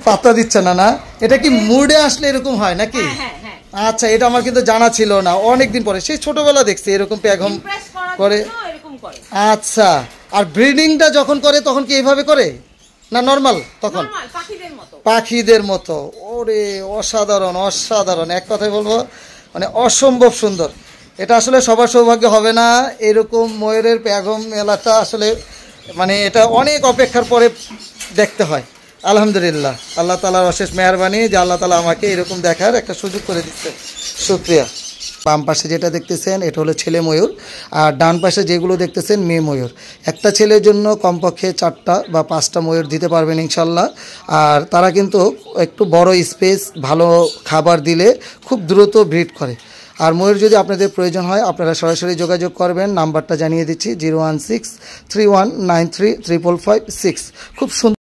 পাত্তা দিচ্ছে না। না এটা কি মুডে আসলে এরকম হয় নাকি? আচ্ছা, এটা আমার কিন্তু জানা ছিল না, অনেকদিন পরে, সেই ছোটবেলা দেখছি এরকম প্যাঘম করে। আচ্ছা, আর ব্রিডিংটা যখন করে তখন কি এইভাবে করে না নরমাল? তখন পাখিদের মতো। ওরে অসাধারণ অসাধারণ, এক কথায় বলবো মানে অসম্ভব সুন্দর। এটা আসলে সবার সৌভাগ্য হবে না, এরকম ময়ূরের প্যাঘম মেলাটা আসলে মানে এটা অনেক অপেক্ষার পরে দেখতে হয়। আলহামদুলিল্লাহ, আল্লাহ তাআলার অশেষ মেহেরবানি যে আল্লাহ তাআলা আমাকে এরকম দেখার একটা সুযোগ করে দিচ্ছে, শুকরিয়া। বাম পাশে যেটা দেখতেছেন এটা হলো ছেলে ময়ূর, আর ডান পাশে যেগুলো দেখতেছেন মেয়ে ময়ূর। একটা ছেলের জন্য কমপক্ষে 4টা বা 5টা ময়ূর দিতে পারবেন ইনশাল্লাহ। আর তারা কিন্তু একটু বড় স্পেস, ভালো খাবার দিলে খুব দ্রুত ব্রিড করে। আর ময়ূর যদি আপনাদের প্রয়োজন হয় আপনারা সরাসরি যোগাযোগ করবেন, নাম্বারটা জানিয়ে দিচ্ছি 01631933556। খুব সুন্দর।